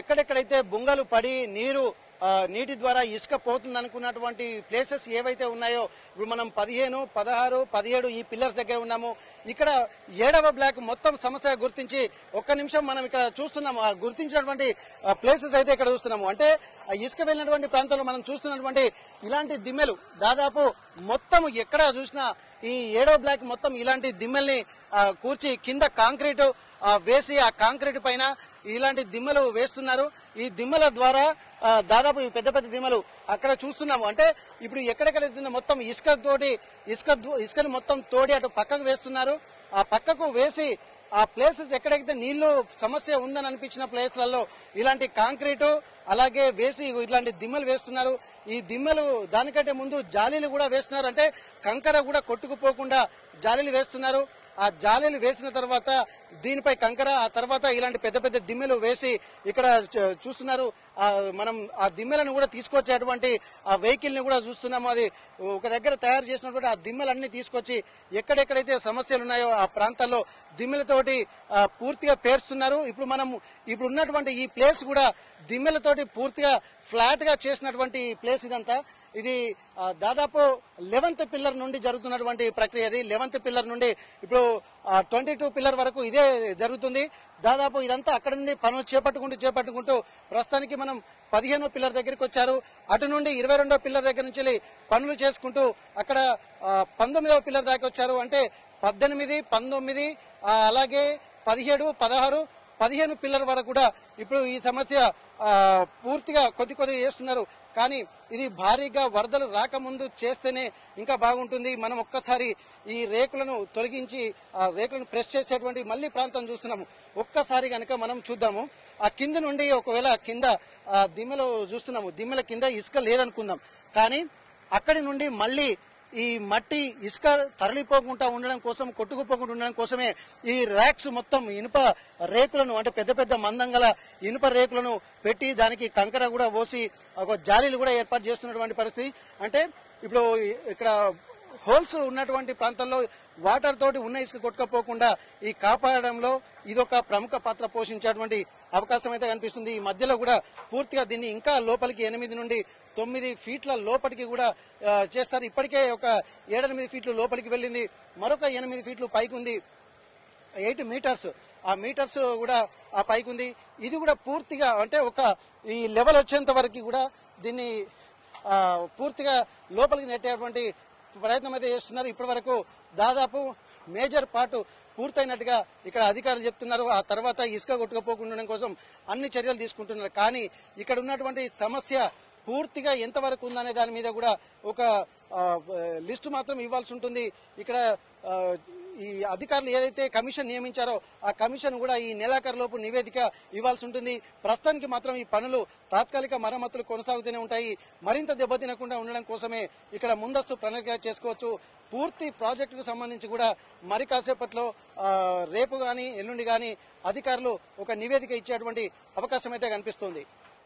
ఎక్కడెక్కడైతే బుంగలు పడి నీటి ద్వారా ఇసుక పోతుంది అనుకున్నటువంటి ప్లేసెస్ ఏవైతే ఉన్నాయో ఇప్పుడు మనం 15, 16, 17 ఈ పిల్లర్స్ దగ్గర ఉన్నాము. ఇక్కడ 7వ బ్లాక్ మొత్తం సమస్య గుర్తించి ఒక్క నిమిషం మనం ఇక్కడ చూస్తున్నాము. గుర్తించినటువంటి ప్లేసెస్ అయితే ఇక్కడ చూస్తున్నాము. అంటే ఇసుక వెళ్ళినటువంటి ప్రాంతంలో మనం చూస్తున్నటువంటి ఇలాంటి దిమ్మెలు దాదాపు మొత్తం ఎక్కడ చూసినా ఈ 7వ బ్లాక్ మొత్తం ఇలాంటి దిమ్మెల్ని కూర్చి కింద కాంక్రీట్ వేసి ఆ కాంక్రీట్ పైన ఇలాంటి దిమ్మలు వేస్తున్నారు. ఈ దిమ్మల ద్వారా దాదాపు పెద్ద పెద్ద దిమ్మలు అక్కడ చూస్తున్నాము. అంటే ఇప్పుడు ఎక్కడెక్కడ మొత్తం ఇసుకను మొత్తం తోడి అటు పక్కకు వేస్తున్నారు. ఆ పక్కకు వేసి ఆ ప్లేసెస్ ఎక్కడైతే నీళ్లు సమస్య ఉందని అనిపించిన ప్లేస్లలో ఇలాంటి కాంక్రీటు అలాగే వేసి ఇట్లాంటి దిమ్మలు వేస్తున్నారు. ఈ దిమ్మలు దానికంటే ముందు జాలీలు కూడా వేస్తున్నారు. అంటే కంకర కూడా కొట్టుకుపోకుండా జాలీలు వేస్తున్నారు. ఆ జాలీలు వేసిన తర్వాత దీనిపై కంకర, ఆ తర్వాత ఇలాంటి పెద్ద పెద్ద దిమ్మెలు వేసి ఇక్కడ చూస్తున్నారు. మనం ఆ దిమ్మెలను కూడా తీసుకొచ్చేటువంటి ఆ వెహికల్ ని కూడా చూస్తున్నాము. అది ఒక దగ్గర తయారు చేసినటువంటి ఆ దిమ్మెలన్నీ తీసుకొచ్చి ఎక్కడెక్కడైతే సమస్యలు ఉన్నాయో ఆ ప్రాంతాల్లో దిమ్మెలతోటి పూర్తిగా పేర్చుతున్నారు. ఇప్పుడు ఉన్నటువంటి ఈ ప్లేస్ కూడా దిమ్మెలతోటి పూర్తిగా ఫ్లాట్ గా చేసినటువంటి ప్లేస్ ఇదంతా. ఇది దాదాపు 11th పిల్లర్ నుండి జరుగుతున్నటువంటి ప్రక్రియ. ఇది 11th పిల్లర్ నుండి ఇప్పుడు 22 పిల్లర్ వరకు ఇదే జరుగుతుంది. దాదాపు ఇదంతా అక్కడ నుండి పనులు చేపట్టుకుంటూ ప్రస్తుతానికి మనం 15వ పిల్లర్ దగ్గరికి వచ్చారు. అటు నుండి 22వ పిల్లర్ దగ్గర నుంచి పనులు చేసుకుంటూ అక్కడ 19వ పిల్లర్ దాకా వచ్చారు. అంటే 18, 19 అలాగే 17, 16, 15 పిల్లర్ వరకు కూడా ఇప్పుడు ఈ సమస్య పూర్తిగా కొద్ది చేస్తున్నారు. కానీ ఇది భారీగా వరదలు రాకముందు చేస్తేనే ఇంకా బాగుంటుంది. మనం ఒక్కసారి ఈ రేకులను తొలగించి ఆ రేకులను ప్రెస్ చేసేటువంటి మళ్లీ ప్రాంతం చూస్తున్నాము. ఒక్కసారి గనక మనం చూద్దాము. ఆ కింద నుండి ఒకవేళ కింద దిమ్మెలో చూస్తున్నాము, దిమ్మెల కింద ఇసుక లేదనుకుందాం. కానీ అక్కడి నుండి మళ్లీ ఈ మట్టి ఇసుక తరలిపోకుండా ఉండడం కోసం, కొట్టుకుపోకుండా ఉండడం కోసమే ఈ ర్యాక్స్ మొత్తం ఇనుప రేకులను, అంటే పెద్ద పెద్ద మందంగల ఇనుప రేకులను పెట్టి దానికి కంకర కూడా పోసి ఒక జాలీలు కూడా ఏర్పాటు చేస్తున్నటువంటి పరిస్థితి. అంటే ఇప్పుడు ఇక్కడ హోల్స్ ఉన్నటువంటి ప్రాంతాల్లో వాటర్ తోటి ఉన్న ఇసుక కొట్టుకపోకుండా ఈ కాపాడడంలో ఇదొక ప్రముఖ పాత్ర పోషించేటువంటి అవకాశం అయితే కనిపిస్తుంది. ఈ మధ్యలో కూడా పూర్తిగా దీన్ని ఇంకా లోపలికి 8 నుండి 9 ఫీట్ల లోపలికి కూడా చేస్తారు. ఇప్పటికే ఒక 7-8 ఫీట్లు లోపలికి వెళ్ళింది, మరొక 8 ఫీట్లు పైకి ఉంది. 8 మీటర్స్ ఆ మీటర్స్ కూడా ఆ పైకి ఉంది. ఇది కూడా పూర్తిగా అంటే ఒక ఈ లెవెల్ వచ్చేంత వరకు కూడా దీన్ని పూర్తిగా లోపలికి నెట్టేటువంటి ప్రయత్నం అయితే చేస్తున్నారు. ఇప్పటి వరకు దాదాపు మేజర్ పార్ట్ పూర్తయినట్టుగా ఇక్కడ అధికారులు చెప్తున్నారు. ఆ తర్వాత ఇసుక కొట్టుకుపోకుండా కోసం అన్ని చర్యలు తీసుకుంటున్నారు. కానీ ఇక్కడ ఉన్నటువంటి సమస్య పూర్తిగా ఎంతవరకు ఉందనే దాని మీద కూడా ఒక లిస్టు మాత్రం ఇవ్వాల్సి ఉంటుంది. ఇక్కడ ఈ అధికారులు ఏదైతే కమిషన్ నియమించారో ఆ కమిషన్ కూడా ఈ నెలాఖరులోపు నివేదిక ఇవ్వాల్సి ఉంటుంది. ప్రస్తుతానికి మాత్రం ఈ పనులు తాత్కాలిక మరమ్మతులు కొనసాగుతూనే ఉంటాయి. మరింత దెబ్బతినకుండా ఉండడం కోసమే ఇక్కడ ముందస్తు ప్రణాళిక చేసుకోవచ్చు. పూర్తి ప్రాజెక్టుకు సంబంధించి కూడా మరి కాసేపట్లో రేపు గాని ఎల్లుండి గాని అధికారులు ఒక నివేదిక ఇచ్చేటువంటి అవకాశం అయితే కనిపిస్తుంది.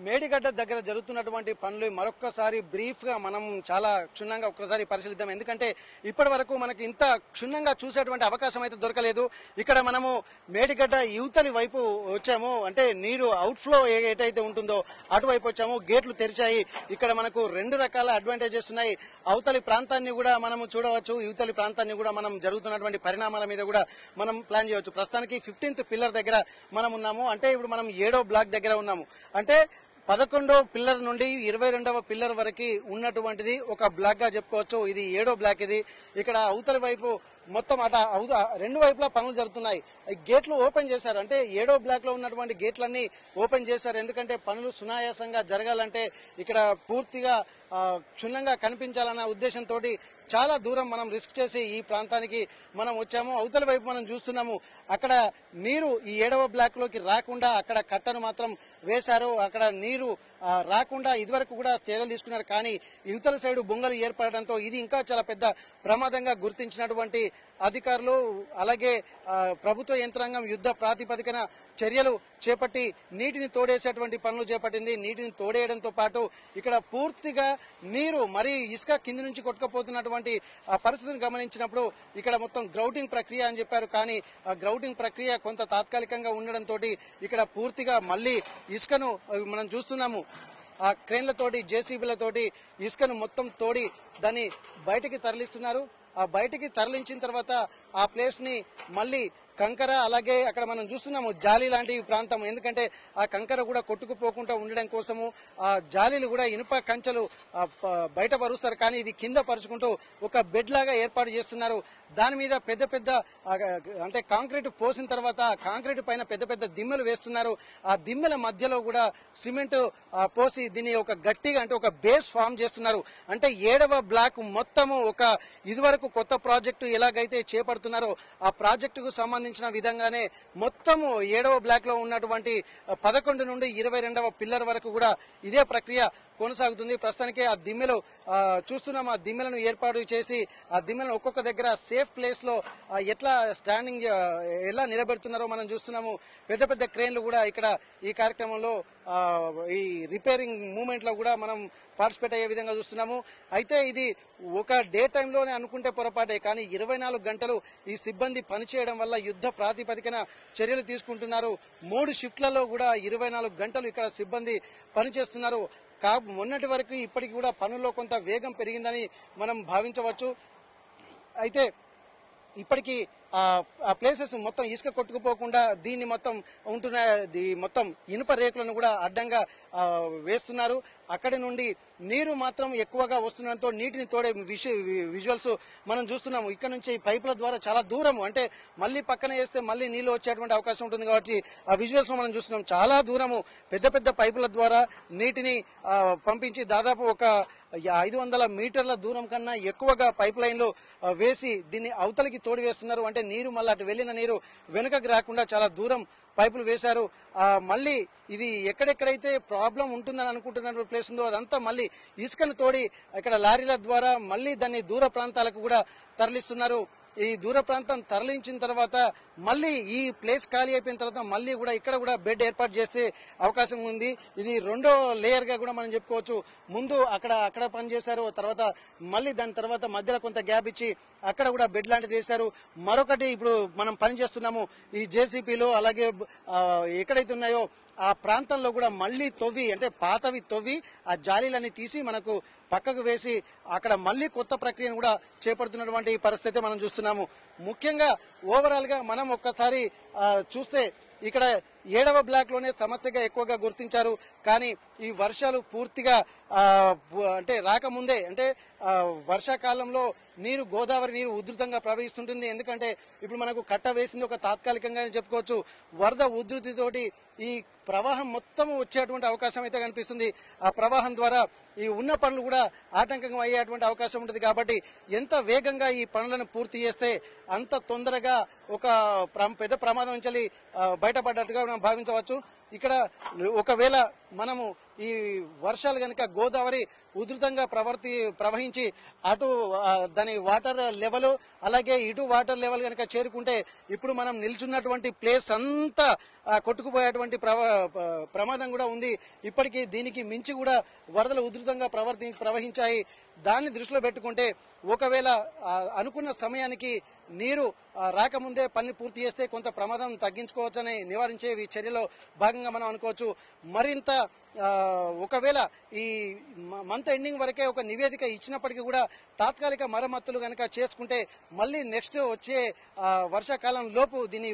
మేడిగడ్డ దగ్గర జరుగుతున్నటువంటి పనులు మరొక్కసారి బ్రీఫ్ గా మనం చాలా క్షుణ్ణంగా ఒక్కసారి పరిశీలిద్దాం. ఎందుకంటే ఇప్పటి వరకు మనకి ఇంత క్షుణ్ణంగా చూసేటువంటి అవకాశం అయితే దొరకలేదు. ఇక్కడ మనము మేడిగడ్డ యువతలి వైపు వచ్చాము. అంటే నీరు అవుట్ ఫ్లో ఏటైతే ఉంటుందో అటువైపు వచ్చాము. గేట్లు తెరిచాయి. ఇక్కడ మనకు 2 రకాల అడ్వాంటేజెస్ ఉన్నాయి. అవతలి ప్రాంతాన్ని కూడా మనం చూడవచ్చు, యువతలి ప్రాంతాన్ని కూడా మనం జరుగుతున్నటువంటి పరిణామాల మీద కూడా మనం ప్లాన్ చేయవచ్చు. ప్రస్తుతానికి 15th పిల్లర్ దగ్గర మనం ఉన్నాము. అంటే ఇప్పుడు మనం 7వ బ్లాక్ దగ్గర ఉన్నాము. అంటే 11వ పిల్లర్ నుండి 22వ పిల్లర్ వరకు ఉన్నటువంటిది ఒక బ్లాక్ గా చెప్పుకోవచ్చు. ఇది 7వ బ్లాక్. ఇది ఇక్కడ అవతలి వైపు మొత్తం రెండు వైపులా పనులు జరుగుతున్నాయి. గేట్లు ఓపెన్ చేశారు. అంటే 7వ బ్లాక్ లో ఉన్నటువంటి గేట్లన్నీ ఓపెన్ చేశారు. ఎందుకంటే పనులు సునాయాసంగా జరగాలంటే ఇక్కడ పూర్తిగా క్షుణ్ణంగా కనిపించాలన్న ఉద్దేశంతో చాలా దూరం మనం రిస్క్ చేసి ఈ ప్రాంతానికి మనం వచ్చాము. అవతల వైపు మనం చూస్తున్నాము. అక్కడ నీరు ఈ 7వ బ్లాక్ లోకి రాకుండా అక్కడ కట్టను మాత్రం వేశారు. అక్కడ నీరు రాకుండా ఇదివరకు కూడా చర్యలు తీసుకున్నారు. కానీ యువతల సైడు బొంగలు ఏర్పడడంతో ఇది ఇంకా చాలా పెద్ద ప్రమాదంగా గుర్తించినటువంటి అధికారులు అలాగే ప్రభుత్వ యంత్రాంగం యుద్ధ ప్రాతిపదికన చర్యలు చేపట్టి నీటిని తోడేసేటువంటి పనులు చేపట్టింది. నీటిని తోడేయడంతో పాటు ఇక్కడ పూర్తిగా నీరు మరి ఇసుక కింది నుంచి కొట్టుకుపోతున్నటువంటి ఉన్నటువంటి ఆ పరిస్థితిని గమనించినప్పుడు ఇక్కడ మొత్తం గ్రౌటింగ్ ప్రక్రియ అని చెప్పారు. కానీ ఆ గ్రౌటింగ్ ప్రక్రియ కొంత తాత్కాలికంగా ఉండడంతో ఇక్కడ పూర్తిగా మళ్లీ ఇసుకను మనం చూస్తున్నాము. ఆ క్రేన్లతోటి జేసీబీలతోటి ఇసుకను మొత్తం తోడి దాన్ని బయటికి తరలిస్తున్నారు. ఆ బయటికి తరలించిన తర్వాత ఆ ప్లేస్ ని మళ్లీ కంకర, అలాగే అక్కడ మనం చూస్తున్నాము జాలి లాంటి ప్రాంతం. ఎందుకంటే ఆ కంకర కూడా కొట్టుకుపోకుండా ఉండడం కోసము ఆ జాలీలు కూడా ఇనుప కంచెలు బయట పరుస్తారు. కానీ ఇది కింద పరుచుకుంటూ ఒక బెడ్ లాగా ఏర్పాటు చేస్తున్నారు. దాని మీద పెద్ద పెద్ద అంటే కాంక్రీట్ పోసిన తర్వాత కాంక్రీట్ పైన పెద్ద పెద్ద దిమ్మెలు వేస్తున్నారు. ఆ దిమ్మెల మధ్యలో కూడా సిమెంట్ పోసి దీన్ని ఒక గట్టిగా అంటే ఒక బేస్ ఫామ్ చేస్తున్నారు. అంటే 7వ బ్లాక్ మొత్తము ఒక ఇదివరకు కొత్త ప్రాజెక్టు ఎలాగైతే చేపడుతున్నారో ఆ ప్రాజెక్టుకు సంబంధించిన విధంగానే మొత్తము 7వ బ్లాక్ లో ఉన్నటువంటి 11 నుండి 22వ పిల్లర్ వరకు కూడా ఇదే ప్రక్రియ కొనసాగుతుంది. ప్రస్తుతానికి ఆ దిమ్మెలు చూస్తున్నాం. ఆ దిమ్మెలను ఏర్పాటు చేసి ఆ దిమ్మెలను ఒక్కొక్క దగ్గర సేఫ్ ప్లేస్ లో ఎట్లా స్టాండింగ్ ఎలా నిలబెడుతున్నారో మనం చూస్తున్నాము. పెద్ద పెద్ద క్రేన్లు కూడా ఇక్కడ ఈ కార్యక్రమంలో ఈ రిపేరింగ్ మూవ్మెంట్ లో కూడా మనం పార్టిసిపేట్ అయ్యే విధంగా చూస్తున్నాము. అయితే ఇది ఒక డే టైంలోనే అనుకుంటే పొరపాటే, కానీ 24 గంటలు ఈ సిబ్బంది పనిచేయడం వల్ల యుద్ధ ప్రాతిపదికన చర్యలు తీసుకుంటున్నారు. 3 షిఫ్ట్లలో కూడా 24 గంటలు ఇక్కడ సిబ్బంది పనిచేస్తున్నారు. మొన్నటి వరకు ఇప్పటికి కూడా పనుల్లో కొంత వేగం పెరిగిందని మనం భావించవచ్చు. అయితే ఇప్పటికీ ఆ ప్లేసెస్ మొత్తం ఇసుక కొట్టుకుపోకుండా దీన్ని మొత్తం ఉంటున్న మొత్తం ఇనుప రేకులను కూడా అడ్డంగా వేస్తున్నారు. అక్కడి నుండి నీరు మాత్రం ఎక్కువగా వస్తుండడంతో నీటిని తోడే విజువల్స్ మనం చూస్తున్నాము. ఇక్కడ నుంచి పైపుల ద్వారా చాలా దూరం, అంటే మళ్లీ పక్కన వేస్తే మళ్లీ నీళ్లు వచ్చేటువంటి అవకాశం ఉంటుంది కాబట్టి ఆ విజువల్స్ మనం చూస్తున్నాం. చాలా దూరము పెద్ద పెద్ద పైపుల ద్వారా నీటిని పంపించి దాదాపు ఒక 500 మీటర్ల దూరం కన్నా ఎక్కువగా పైప్ లైన్లు వేసి దీన్ని అవతలికి తోడి వేస్తున్నారు. అంటే నీరు మళ్ళీ అటు వెళ్లిన నీరు వెనుకకు రాకుండా చాలా దూరం పైపులు వేశారు. మళ్ళీ ఇది ఎక్కడెక్కడైతే ప్రాబ్లం ఉంటుందని అనుకుంటున్న ప్లేస్ ఉందో అదంతా మళ్ళీ ఇసుకను తోడి ఇక్కడ లారీల ద్వారా మళ్ళీ దాన్ని దూర ప్రాంతాలకు కూడా తరలిస్తున్నారు. ఈ దూర ప్రాంతం తరలించిన తర్వాత మళ్ళీ ఈ ప్లేస్ ఖాళీ అయిపోయిన తర్వాత మళ్ళీ కూడా ఇక్కడ కూడా బెడ్ ఏర్పాటు చేసే అవకాశం ఉంది. ఇది 2వ లేయర్ గా కూడా మనం చెప్పుకోవచ్చు. ముందు అక్కడ పనిచేశారు, తర్వాత మళ్ళీ దాని తర్వాత మధ్యలో కొంత గ్యాప్ ఇచ్చి అక్కడ కూడా బెడ్ లాంటిది వేశారు. మరొకటి ఇప్పుడు మనం పనిచేస్తున్నాము ఈ జేసీపీలో, అలాగే ఎక్కడైతే ఉన్నాయో ఆ ప్రాంతంలో కూడా మళ్లీ తవ్వి, అంటే పాతవి తవ్వి ఆ జాలీలన్నీ తీసి మనకు పక్కకు వేసి అక్కడ మళ్లీ కొత్త ప్రక్రియను కూడా చేపడుతున్నటువంటి పరిస్థితి మనం చూస్తున్నాము. ముఖ్యంగా ఓవరాల్ గా మనం ఒక్కసారి చూస్తే ఇక్కడ 7వ బ్లాక్ లోనే సమస్యగా ఎక్కువగా గుర్తించారు. కానీ ఈ వర్షాలు పూర్తిగా అంటే రాకముందే, అంటే వర్షాకాలంలో గోదావరి నీరు ఉధృతంగా ప్రవహిస్తుంటుంది. ఎందుకంటే ఇప్పుడు మనకు కట్ట వేసింది ఒక తాత్కాలికంగానే చెప్పుకోవచ్చు. వరద ఉధృతితోటి ఈ ప్రవాహం మొత్తం వచ్చేటువంటి అవకాశం అయితే కనిపిస్తుంది. ఆ ప్రవాహం ద్వారా ఈ ఉన్న పనులు కూడా ఆటంకంగా అయ్యేటువంటి అవకాశం ఉంటుంది. కాబట్టి ఎంత వేగంగా ఈ పనులను పూర్తి చేస్తే అంత తొందరగా ఒక పెద్ద ప్రమాదం నుంచి బయటపడ్డట్టుగా మనం భావించవచ్చు. ఇక్కడ ఒకవేళ మనము ఈ వర్షాలు గనక గోదావరి ఉధృతంగా ప్రవహించి అటు దాని వాటర్ లెవెల్ అలాగే ఇటు వాటర్ లెవెల్ గనక చేరుకుంటే ఇప్పుడు మనం నిల్చున్నటువంటి ప్లేస్ అంతా కొట్టుకుపోయేటువంటి ప్రమాదం కూడా ఉంది. ఇప్పటికీ దీనికి మించి కూడా వరదలు ఉధృతంగా ప్రవహించాయి. దాన్ని దృష్టిలో పెట్టుకుంటే ఒకవేళ అనుకున్న సమయానికి నీరు రాకముందే పని పూర్తి చేస్తే కొంత ప్రమాదం తగ్గించుకోవచ్చని నివారించే చర్యలో భాగంగా మనం అనుకోవచ్చు. మరింత ఒకవేళ ఈ మంత్ ఎండింగ్ వరకే ఒక నివేదిక ఇచ్చినప్పటికీ కూడా తాత్కాలిక మరమ్మతులు గనక చేసుకుంటే మళ్లీ నెక్స్ట్ వచ్చే వర్షాకాలం లోపు దీని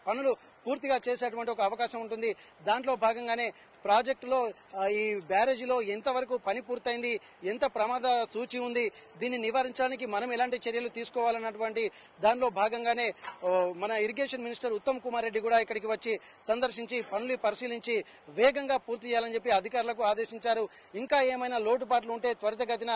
పనులు పూర్తిగా చేసేటువంటి ఒక అవకాశం ఉంటుంది. దాంట్లో భాగంగానే ప్రాజెక్టులో ఈ బ్యారేజీలో ఎంతవరకు పని పూర్తయింది, ఎంత ప్రమాద సూచి ఉంది, దీన్ని నివారించడానికి మనం ఎలాంటి చర్యలు తీసుకోవాలన్నటువంటి దానిలో భాగంగానే మన ఇరిగేషన్ మినిస్టర్ ఉత్తమ్ కుమార్ రెడ్డి కూడా ఇక్కడికి వచ్చి సందర్శించి పనులు పరిశీలించి వేగంగా పూర్తి చేయాలని చెప్పి అధికారులకు ఆదేశించారు. ఇంకా ఏమైనా లోటుపాట్లు ఉంటే త్వరితగతిన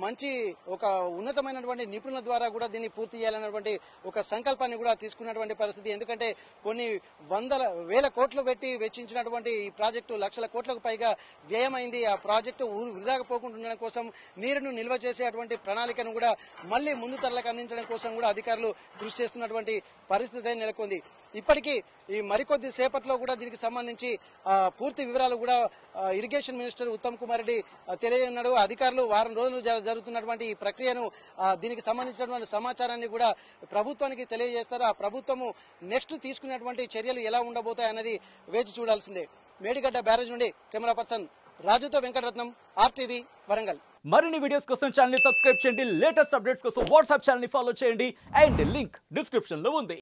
మంచి ఒక ఉన్నతమైనటువంటి నిపుణుల ద్వారా కూడా దీన్ని పూర్తి చేయాలన్నటువంటి ఒక సంకల్పాన్ని కూడా తీసుకున్నటువంటి పరిస్థితి. ఎందుకంటే కొన్ని 100,000 కోట్లు పెట్టి వెచ్చించినటువంటి ఈ ప్రాజెక్టు లక్షల కోట్లకు పైగా వ్యయమైంది. ఆ ప్రాజెక్టు వృధాగా పోకుండా ఉండడం కోసం నీరును నిల్వ చేసే అటువంటి ప్రణాళికను కూడా మళ్లీ ముందు తరలకు అందించడం కోసం కూడా అధికారులు కృషి చేస్తున్నటువంటి పరిస్థితి నెలకొంది. ఇప్పటికీ ఈ మరికొద్ది సేపట్లో కూడా దీనికి సంబంధించి పూర్తి వివరాలు కూడా ఇరిగేషన్ మినిస్టర్ ఉత్తమ్ కుమార్ రెడ్డి తెలియజేయన్నాడు. అధికారులు వారం రోజులు జరుగుతున్నటువంటి ఈ ప్రక్రియను దీనికి సంబంధించినటువంటి సమాచారాన్ని కూడా ప్రభుత్వానికి తెలియజేస్తారు. ఆ ప్రభుత్వము నెక్స్ట్ తీసుకునేటువంటి చర్యలు ఎలా ఉండబోతాయి అన్నది వేచి చూడాల్సిందే. మేడిగడ్డ బ్యారేజ్ నుండి కెమెరా పర్సన్ రాజుతో వెంకటరత్నం, RTV వరంగల్. మరిన్ని వీడియోస్ కోసం ఛానల్ ని సబ్స్క్రైబ్ చేయండి. లేటెస్ట్ అప్డేట్స్ కోసం వాట్సాప్ ఛానల్ ని ఫాలో చేయండి. అండ్ లింక్ డిస్క్రిప్షన్ లో ఉంది.